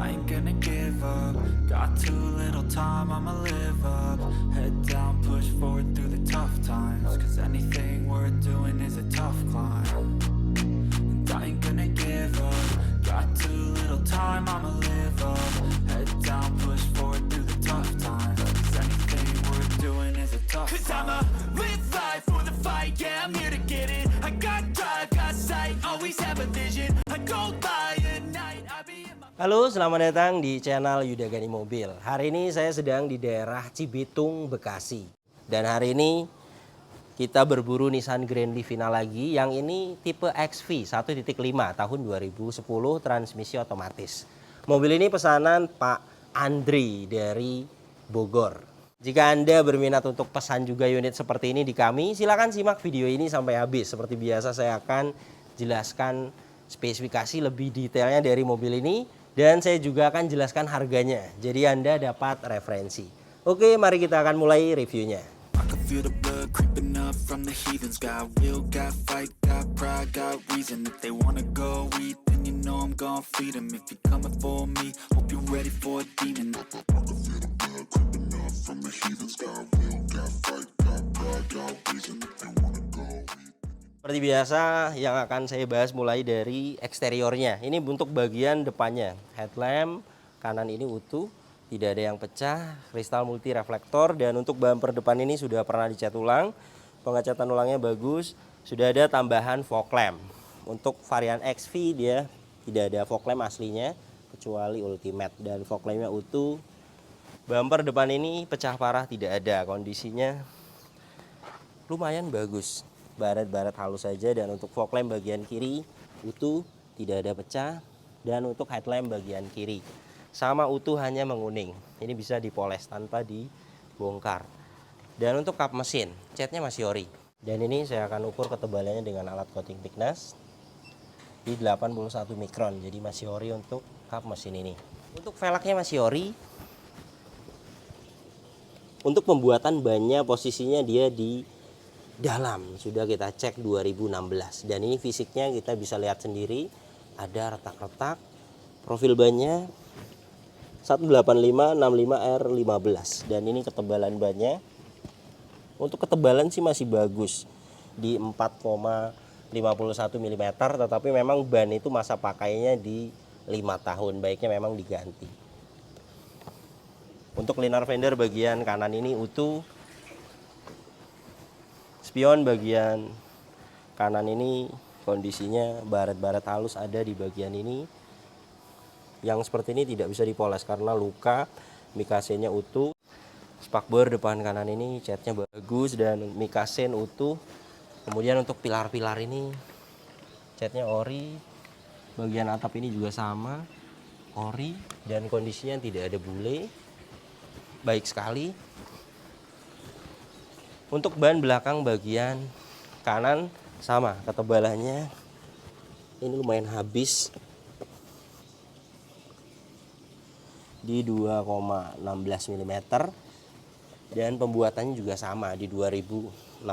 I ain't gonna give up. Got too little time, I'ma live up. Head down, push forward through the tough times. Cause anything worth doing is a tough climb. And I ain't gonna give up. Got too little time, I'ma live up. Head down, push forward through the tough times. Cause anything worth doing is a tough climb. Cause I'ma live life for the fight, yeah, I'm here to get it. I got drive, got sight, always have a vision. I go by at night, I be in my... Halo, selamat datang di channel Yuda Gani Mobil. Hari ini saya sedang di daerah Cibitung, Bekasi. Dan hari ini kita berburu Nissan Grand Livina lagi. Yang ini tipe XV 1.5 tahun 2010, transmisi otomatis. Mobil ini pesanan Pak Andri dari Bogor. Jika Anda berminat untuk pesan juga unit seperti ini di kami, silakan simak video ini sampai habis. Seperti biasa saya akan jelaskan spesifikasi lebih detailnya dari mobil ini. Dan saya juga akan jelaskan harganya. Jadi Anda dapat referensi. Oke, mari kita akan mulai reviewnya. I can feel the blood creeping up from the heathens. Got will, got fight, got pride, got reason. If they wanna go eat, then you know I'm gon' feed them. If you're coming for me, hope you're ready for a demon. I can feel the blood creeping up from the heathens. Got will, got fight, got pride, got reason. If they wanna go eat. Seperti biasa yang akan saya bahas mulai dari eksteriornya. Ini untuk bagian depannya. Headlamp kanan ini utuh, tidak ada yang pecah, kristal multi reflektor, dan untuk bumper depan ini sudah pernah dicat ulang. Pengecatan ulangnya bagus. Sudah ada tambahan fog lamp. Untuk varian XV dia tidak ada fog lamp aslinya kecuali Ultimate, dan fog lampnya utuh. Bumper depan ini pecah parah tidak ada, kondisinya lumayan bagus. Baret-baret halus saja, dan untuk fog lamp bagian kiri utuh, tidak ada pecah, dan untuk headlamp bagian kiri sama utuh, hanya menguning. Ini bisa dipoles tanpa dibongkar. Dan untuk kap mesin, catnya masih ori. Dan ini saya akan ukur ketebalannya dengan alat coating thickness di 81 mikron, jadi masih ori untuk kap mesin ini. Untuk velgnya masih ori. Untuk pembuatan bannya posisinya dia di dalam, sudah kita cek 2016, dan ini fisiknya kita bisa lihat sendiri, ada retak-retak. Profil bannya 185/65R15, dan ini ketebalan bannya. Untuk ketebalan sih masih bagus di 4,51 mm, tetapi memang ban itu masa pakainya di 5 tahun, baiknya memang diganti. Untuk liner fender bagian kanan ini utuh. Spion bagian kanan ini kondisinya baret-baret halus ada di bagian ini. Yang seperti ini tidak bisa dipoles karena luka. Mikasenya utuh. Spakbor depan kanan ini catnya bagus dan mikasen utuh. Kemudian untuk pilar-pilar ini catnya ori. Bagian atap ini juga sama, ori, dan kondisinya tidak ada bule. Baik sekali. Untuk ban belakang bagian kanan sama, ketebalannya ini lumayan habis di 2,16 mm, dan pembuatannya juga sama di 2016,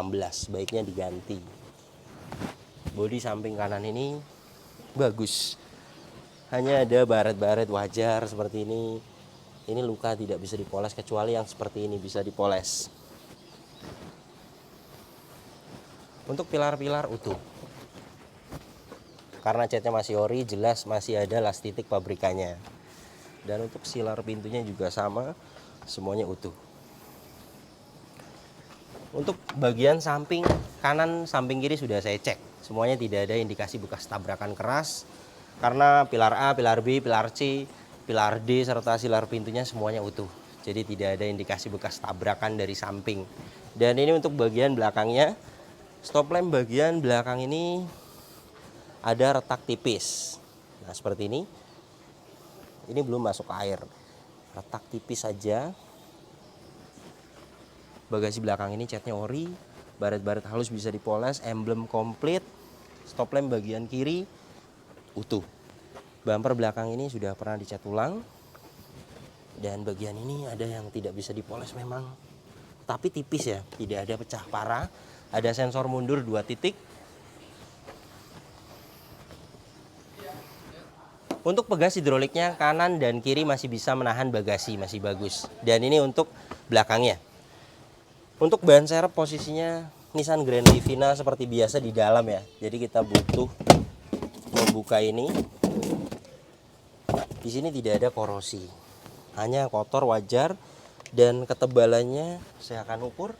baiknya diganti. Bodi samping kanan ini bagus, hanya ada baret-baret wajar seperti ini. Ini luka tidak bisa dipoles, kecuali yang seperti ini bisa dipoles. Untuk pilar-pilar utuh, karena catnya masih ori, jelas masih ada las titik pabrikannya. Dan untuk silar pintunya juga sama, semuanya utuh. Untuk bagian samping kanan, samping kiri sudah saya cek, semuanya tidak ada indikasi bekas tabrakan keras. Karena pilar A, pilar B, pilar C, pilar D, serta silar pintunya semuanya utuh. Jadi tidak ada indikasi bekas tabrakan dari samping. Dan ini untuk bagian belakangnya. Stop lamp bagian belakang ini ada retak tipis. Nah, seperti ini. Ini belum masuk air. Retak tipis saja. Bagasi belakang ini catnya ori. Baret-baret halus bisa dipoles. Emblem komplit. Stop lamp bagian kiri utuh. Bumper belakang ini sudah pernah dicat ulang. Dan bagian ini ada yang tidak bisa dipoles memang. Tapi tipis ya, tidak ada pecah parah. Ada sensor mundur 2 titik. Untuk pegas hidroliknya kanan dan kiri masih bisa menahan bagasi, masih bagus. Dan ini untuk belakangnya. Untuk bahan serep posisinya Nissan Grand Livina seperti biasa di dalam ya. Jadi kita butuh membuka ini. Di sini tidak ada korosi. Hanya kotor wajar dan ketebalannya saya akan ukur.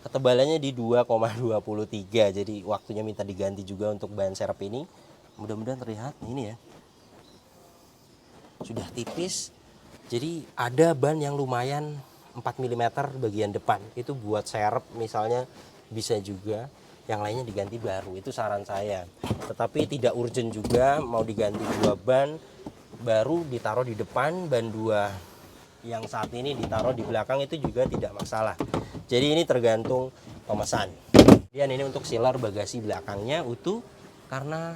Ketebalannya di 2,23. Jadi waktunya minta diganti juga untuk bahan serep ini. Mudah-mudahan terlihat ini ya. Sudah tipis. Jadi ada ban yang lumayan 4 mm bagian depan. Itu buat serep misalnya bisa juga. Yang lainnya diganti baru. Itu saran saya. Tetapi tidak urgent juga mau diganti 2 ban baru ditaruh di depan, ban 2 yang saat ini ditaruh di belakang itu juga tidak masalah. Jadi ini tergantung pemesan. Dan ini untuk sealer bagasi belakangnya utuh karena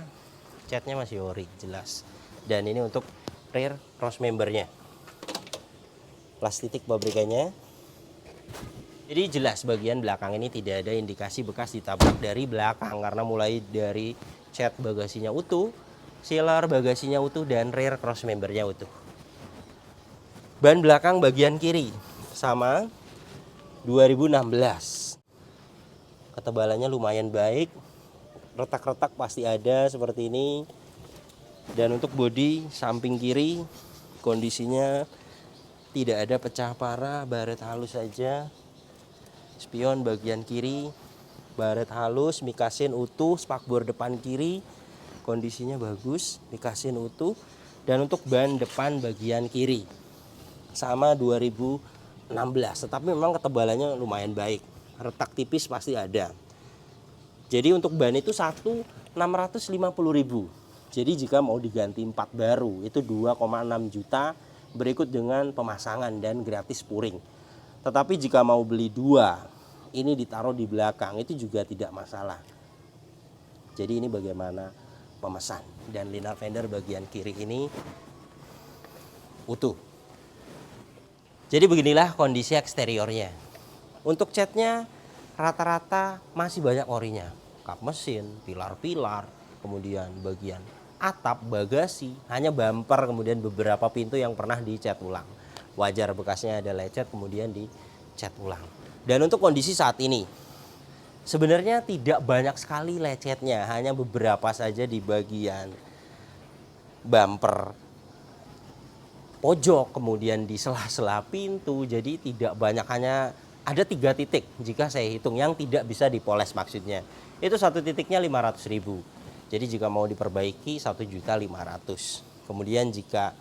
catnya masih ori jelas. Dan ini untuk rear cross membernya, plastik pabrikannya. Jadi jelas bagian belakang ini tidak ada indikasi bekas ditabrak dari belakang karena mulai dari cat bagasinya utuh, sealer bagasinya utuh, dan rear cross membernya utuh. Ban belakang bagian kiri sama 2016. Ketebalannya lumayan baik. Retak-retak pasti ada seperti ini. Dan untuk bodi samping kiri kondisinya tidak ada pecah parah, baret halus saja. Spion bagian kiri baret halus, mikasin utuh, spakbor depan kiri kondisinya bagus, mikasin utuh. Dan untuk ban depan bagian kiri sama 2016, tetapi memang ketebalannya lumayan baik. Retak tipis pasti ada. Jadi untuk ban itu 1.650.000. Jadi jika mau diganti 4 baru itu 2,6 juta berikut dengan pemasangan dan gratis puring. Tetapi jika mau beli 2 ini ditaruh di belakang itu juga tidak masalah. Jadi ini bagaimana pemesan. Dan liner fender bagian kiri ini utuh. Jadi beginilah kondisi eksteriornya. Untuk catnya rata-rata masih banyak orinya. Kap mesin, pilar-pilar, kemudian bagian atap, bagasi, hanya bumper, kemudian beberapa pintu yang pernah dicat ulang. Wajar bekasnya ada lecet kemudian dicat ulang. Dan untuk kondisi saat ini sebenarnya tidak banyak sekali lecetnya, hanya beberapa saja di bagian bumper pojok, kemudian di sela-sela pintu. Jadi tidak banyak, hanya ada 3 titik jika saya hitung yang tidak bisa dipoles maksudnya. Itu satu titiknya 500.000. Jadi jika mau diperbaiki 1.500.000. Kemudian jika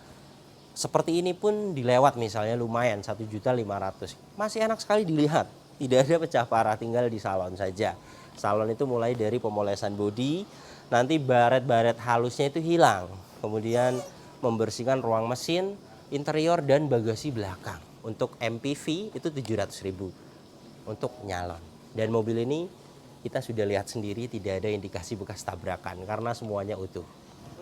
seperti ini pun dilewat misalnya lumayan 1.500.000. Masih enak sekali dilihat. Tidak ada pecah parah, tinggal di salon saja. Salon itu mulai dari pemolesan bodi, nanti baret-baret halusnya itu hilang. Kemudian membersihkan ruang mesin, interior dan bagasi belakang. Untuk MPV itu 700.000 untuk nyalon. Dan mobil ini kita sudah lihat sendiri tidak ada indikasi bekas tabrakan karena semuanya utuh.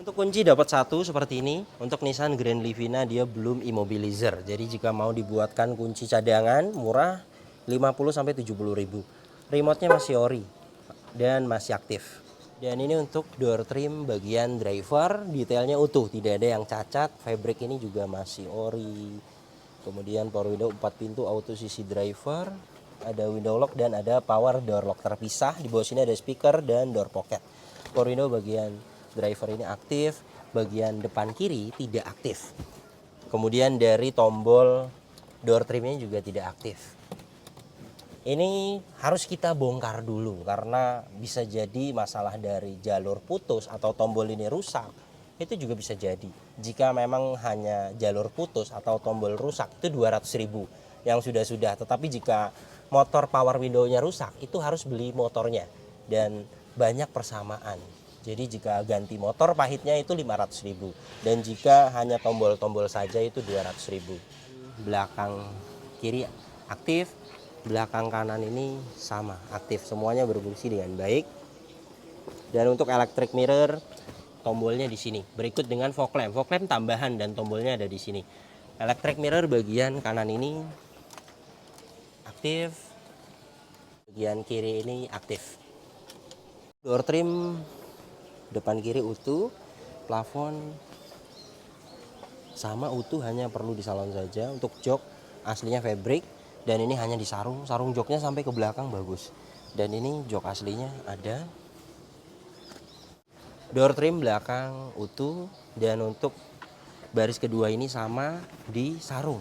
Untuk kunci dapat 1 seperti ini. Untuk Nissan Grand Livina dia belum immobilizer. Jadi jika mau dibuatkan kunci cadangan murah 50-70.000. Remote-nya masih ori dan masih aktif. Dan ini untuk door trim bagian driver, detailnya utuh, tidak ada yang cacat. Fabric ini juga masih ori. Kemudian power window 4 pintu auto sisi driver, ada window lock dan ada power door lock terpisah. Di bawah sini ada speaker dan door pocket. Power window bagian driver ini aktif, bagian depan kiri tidak aktif. Kemudian dari tombol door trimnya juga tidak aktif. Ini harus kita bongkar dulu karena bisa jadi masalah dari jalur putus atau tombol ini rusak. Itu juga bisa jadi. Jika memang hanya jalur putus atau tombol rusak itu 200.000 yang sudah-sudah. Tetapi jika motor power window-nya rusak itu harus beli motornya dan banyak persamaan. Jadi jika ganti motor pahitnya itu 500.000 dan jika hanya tombol-tombol saja itu 200.000. Belakang kiri aktif, belakang kanan ini sama aktif, semuanya berfungsi dengan baik. Dan untuk electric mirror tombolnya di sini. Berikut dengan fog lamp tambahan dan tombolnya ada di sini. Electric mirror bagian kanan ini aktif, bagian kiri ini aktif. Door trim depan kiri utuh, plafon sama utuh, hanya perlu di salon saja. Untuk jok aslinya fabric, dan ini hanya di sarung joknya sampai ke belakang bagus. Dan ini jok aslinya ada. Door trim belakang utuh, dan untuk baris kedua ini sama di sarung.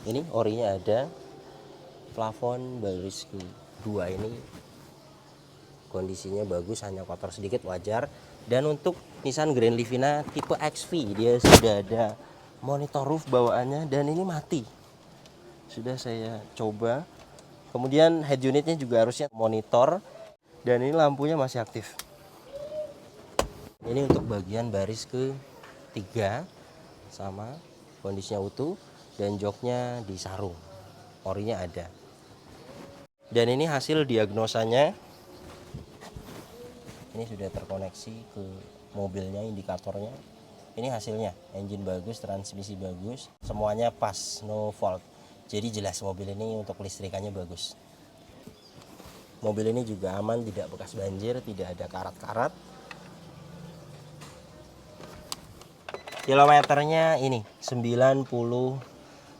Ini orinya ada. Plafon baris kedua ini kondisinya bagus, hanya kotor sedikit, wajar. Dan untuk Nissan Grand Livina tipe XV, dia sudah ada monitor roof bawaannya, dan ini mati. Sudah saya coba. Kemudian head unitnya juga harusnya monitor, dan ini lampunya masih aktif. Ini untuk bagian baris ke-3 sama, kondisinya utuh, dan joknya di sarung, orinya ada. Dan ini hasil diagnosanya. Ini sudah terkoneksi ke mobilnya, indikatornya. Ini hasilnya, engine bagus, transmisi bagus, semuanya pas, no fault. Jadi jelas mobil ini untuk listrikannya bagus. Mobil ini juga aman, tidak bekas banjir, tidak ada karat-karat. Kilometernya ini 99.000.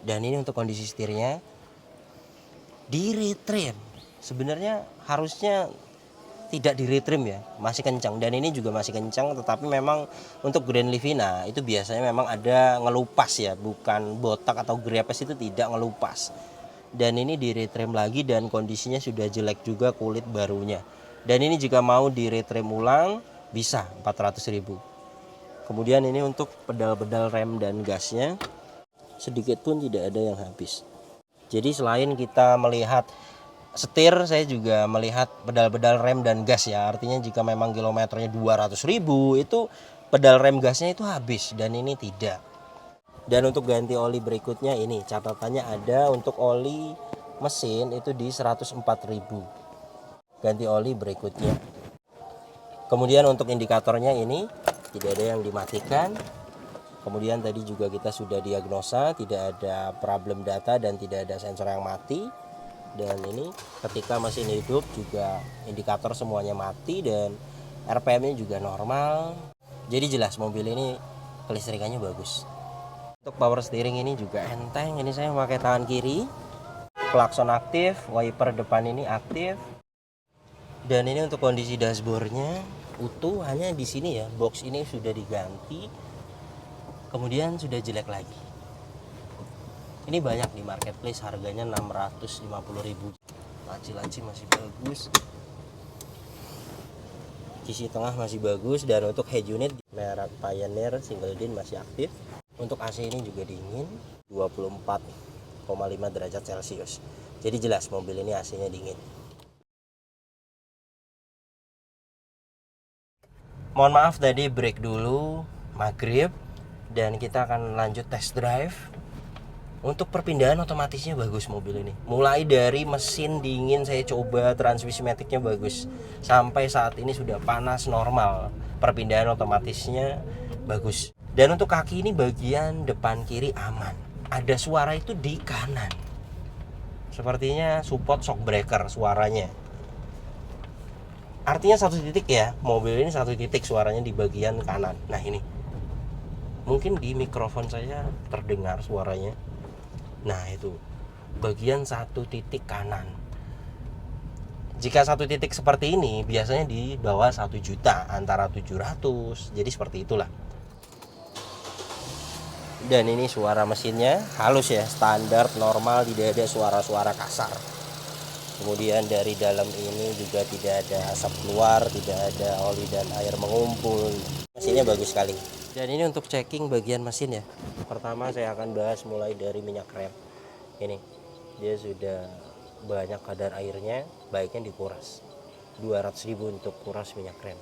Dan ini untuk kondisi setirnya di retrim. Sebenarnya harusnya tidak di retrim ya, masih kencang. Dan ini juga masih kencang, tetapi memang untuk Grand Livina itu biasanya memang ada ngelupas ya, bukan botak atau grepes, itu tidak ngelupas. Dan ini di retrim lagi, dan kondisinya sudah jelek juga kulit barunya. Dan ini jika mau di retrim ulang bisa 400.000. Kemudian ini untuk pedal-pedal rem dan gasnya, sedikit pun tidak ada yang habis. Jadi selain kita melihat setir, saya juga melihat pedal-pedal rem dan gas ya. Artinya jika memang kilometernya 200.000, itu pedal rem gasnya itu habis, dan ini tidak. Dan untuk ganti oli berikutnya ini catatannya ada, untuk oli mesin itu di 104.000 ganti oli berikutnya. Kemudian untuk indikatornya ini tidak ada yang dimatikan. Kemudian tadi juga kita sudah diagnosa, tidak ada problem data dan tidak ada sensor yang mati. Dan ini ketika mesin hidup juga indikator semuanya mati, dan RPM-nya juga normal. Jadi jelas mobil ini kelistrikannya bagus. Untuk power steering ini juga enteng. Ini saya memakai tangan kiri. Klakson aktif, wiper depan ini aktif. Dan ini untuk kondisi dashboardnya utuh, hanya di sini ya, box ini sudah diganti. Kemudian sudah jelek lagi. Ini banyak di marketplace, harganya 650.000. Laci-laci masih bagus, sisi tengah masih bagus. Dan untuk head unit merek Pioneer single din masih aktif. Untuk AC ini juga dingin, 24,5 derajat Celcius. Jadi jelas mobil ini AC-nya dingin. Mohon maaf tadi break dulu maghrib, dan kita akan lanjut test drive. Untuk perpindahan otomatisnya bagus mobil ini. Mulai dari mesin dingin saya coba, transmisi maticnya bagus. Sampai saat ini sudah panas normal. Perpindahan otomatisnya bagus. Dan untuk kaki ini bagian depan kiri aman. Ada suara itu di kanan. Sepertinya support shock breaker suaranya. Artinya satu titik ya, mobil ini satu titik suaranya di bagian kanan. Nah ini, mungkin di mikrofon saya terdengar suaranya. Nah itu, bagian satu titik kanan. Jika satu titik seperti ini biasanya di bawah 1 juta, antara 700. Jadi seperti itulah. Dan ini suara mesinnya halus ya, standar, normal, tidak ada suara-suara kasar. Kemudian dari dalam ini juga tidak ada asap keluar, tidak ada oli dan air mengumpul. Mesinnya bagus sekali. Dan ini untuk checking bagian mesin ya. Pertama saya akan bahas mulai dari minyak rem. Ini dia sudah banyak kadar airnya, baiknya dikuras. 200.000 untuk kuras minyak rem.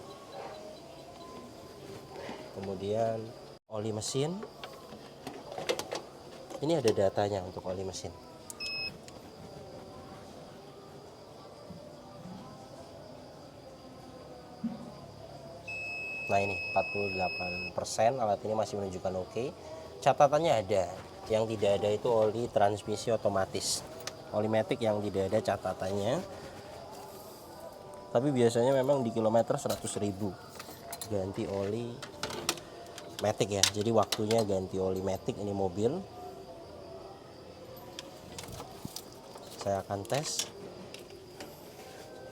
Kemudian oli mesin. Ini ada datanya untuk oli mesin. Nah ini 48%, alat ini masih menunjukkan oke. Catatannya ada, yang tidak ada itu oli transmisi otomatis. Oli matic yang tidak ada catatannya. tapi biasanya memang di kilometer 100.000 ganti oli matic ya. Jadi waktunya ganti oli matic ini mobil. Saya akan tes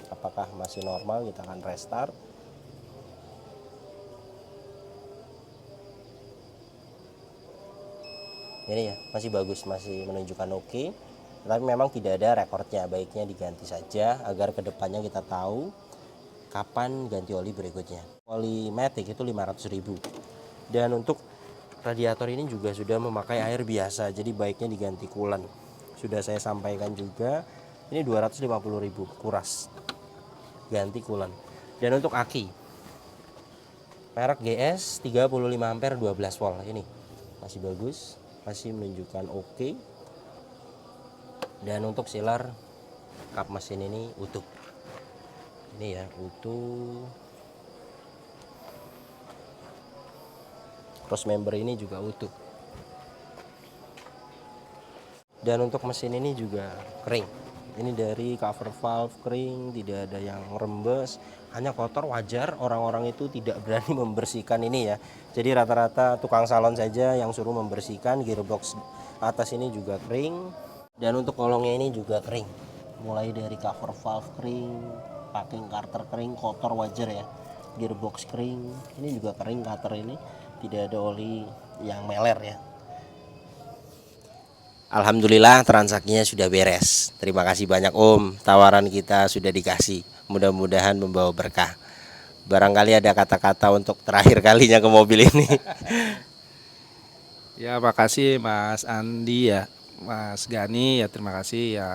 apakah masih normal, kita akan restart. Ini ya, masih bagus, masih menunjukkan oke. Tapi memang tidak ada rekornya, baiknya diganti saja agar kedepannya kita tahu kapan ganti oli berikutnya. Oli matic itu 500.000. Dan untuk radiator ini juga sudah memakai air biasa, jadi baiknya diganti coolant. Sudah saya sampaikan juga, ini 250.000 kuras ganti coolant. Dan untuk aki merek GS 35 ampere 12 volt, ini masih bagus, masih menunjukkan oke. Dan untuk sealer kap mesin ini utuh, ini ya utuh. Cross member ini juga utuh. Dan untuk mesin ini juga kering, ini dari cover valve kering, tidak ada yang rembes, hanya kotor. Wajar, orang-orang itu tidak berani membersihkan ini ya. Jadi rata-rata tukang salon saja yang suruh membersihkan. Gearbox atas ini juga kering. Dan untuk kolongnya ini juga kering, mulai dari cover valve kering, packing carter kering, kotor wajar ya. Gearbox kering, ini juga kering cutter ini, tidak ada oli yang meler ya. Alhamdulillah transaksinya sudah beres. Terima kasih banyak Om, tawaran kita sudah dikasih. Mudah-mudahan membawa berkah. Barangkali ada kata-kata untuk terakhir kalinya ke mobil ini. Ya, makasih Mas Andi ya, Mas Gani ya, terima kasih ya.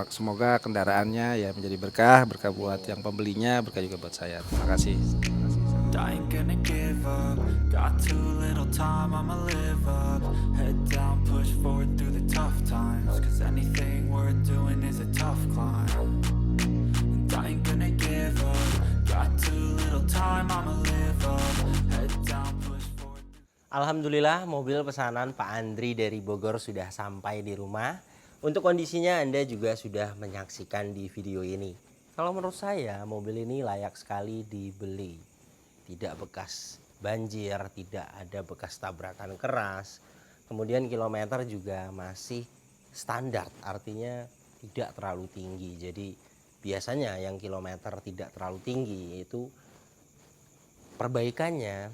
Semoga kendaraannya ya menjadi berkah, berkah buat yang pembelinya, berkah juga buat saya. Terima kasih. I ain't gonna give up. Got too little time, I'ma live up. Head down, push forward through the tough times. Cause anything worth doing is a tough climb. And I ain't gonna give up. Got too little time, I'ma live up. Head down, push forward. Alhamdulillah mobil pesanan Pak Andri dari Bogor sudah sampai di rumah. Untuk kondisinya Anda juga sudah menyaksikan di video ini. Kalau menurut saya mobil ini layak sekali dibeli. Tidak bekas banjir, tidak ada bekas tabrakan keras. Kemudian kilometer juga masih standar, artinya tidak terlalu tinggi. Jadi biasanya yang kilometer tidak terlalu tinggi itu perbaikannya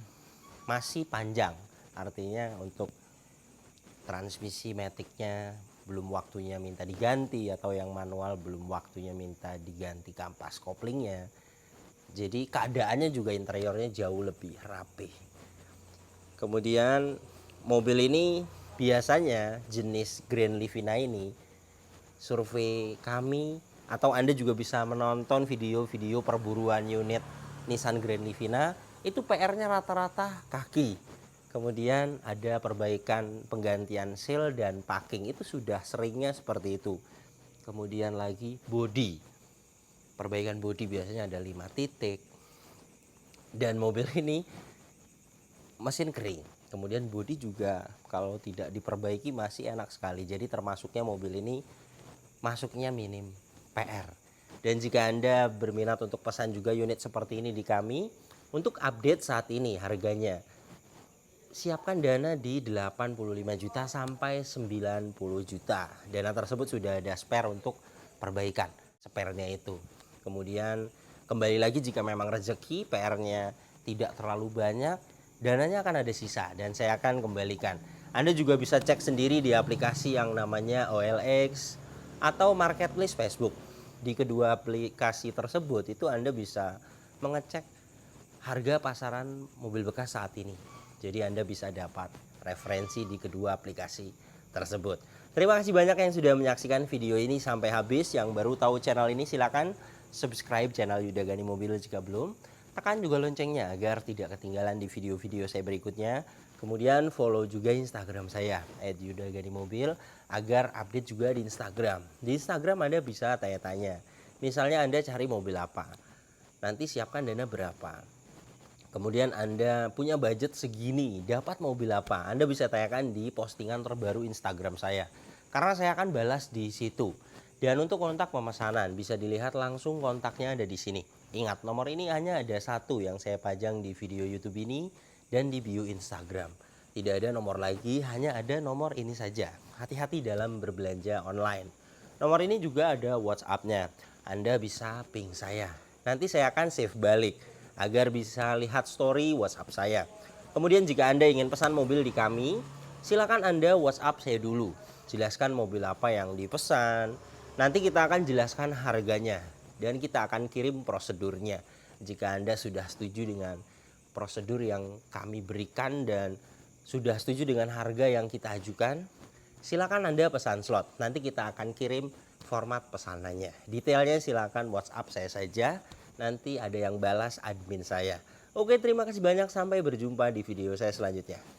masih panjang. Artinya untuk transmisi maticnya belum waktunya minta diganti, atau yang manual belum waktunya minta diganti kampas koplingnya. Jadi keadaannya juga interiornya jauh lebih rapi. Kemudian mobil ini biasanya jenis Grand Livina ini, survei kami atau Anda juga bisa menonton video-video perburuan unit Nissan Grand Livina, itu PR-nya rata-rata kaki. Kemudian ada perbaikan penggantian seal dan packing, itu sudah seringnya seperti itu. Kemudian lagi bodi, perbaikan bodi biasanya ada 5 titik. Dan mobil ini mesin kering, kemudian bodi juga kalau tidak diperbaiki masih enak sekali. Jadi termasuknya mobil ini masuknya minim PR. Dan jika Anda berminat untuk pesan juga unit seperti ini di kami, untuk update saat ini harganya, siapkan dana di 85 juta sampai 90 juta. Dana tersebut sudah ada spare untuk perbaikan spare-nya itu. Kemudian kembali lagi jika memang rezeki PR-nya tidak terlalu banyak, dananya akan ada sisa dan saya akan kembalikan. Anda juga bisa cek sendiri di aplikasi yang namanya OLX atau Marketplace Facebook. Di kedua aplikasi tersebut itu Anda bisa mengecek harga pasaran mobil bekas saat ini. Jadi Anda bisa dapat referensi di kedua aplikasi tersebut. Terima kasih banyak yang sudah menyaksikan video ini sampai habis. Yang baru tahu channel ini silakan subscribe channel Yuda Gani Mobil jika belum. Tekan juga loncengnya agar tidak ketinggalan di video-video saya berikutnya. Kemudian follow juga Instagram saya @yudaganimobil agar update juga di Instagram. Di Instagram Anda bisa tanya-tanya. Misalnya Anda cari mobil apa, nanti siapkan dana berapa. Kemudian Anda punya budget segini, dapat mobil apa? Anda bisa tanyakan di postingan terbaru Instagram saya, karena saya akan balas di situ. Dan untuk kontak pemesanan bisa dilihat langsung, kontaknya ada di sini. Ingat, nomor ini hanya ada satu yang saya pajang di video YouTube ini dan di bio Instagram. Tidak ada nomor lagi, hanya ada nomor ini saja. Hati-hati dalam berbelanja online. Nomor ini juga ada WhatsApp-nya. Anda bisa ping saya. Nanti saya akan save balik agar bisa lihat story WhatsApp saya. Kemudian jika Anda ingin pesan mobil di kami, silakan Anda WhatsApp saya dulu. Jelaskan mobil apa yang dipesan. Nanti kita akan jelaskan harganya dan kita akan kirim prosedurnya. Jika Anda sudah setuju dengan prosedur yang kami berikan dan sudah setuju dengan harga yang kita ajukan, silakan Anda pesan slot. Nanti kita akan kirim format pesanannya. Detailnya silakan WhatsApp saya saja. Nanti ada yang balas admin saya. Oke, terima kasih banyak. Sampai berjumpa di video saya selanjutnya.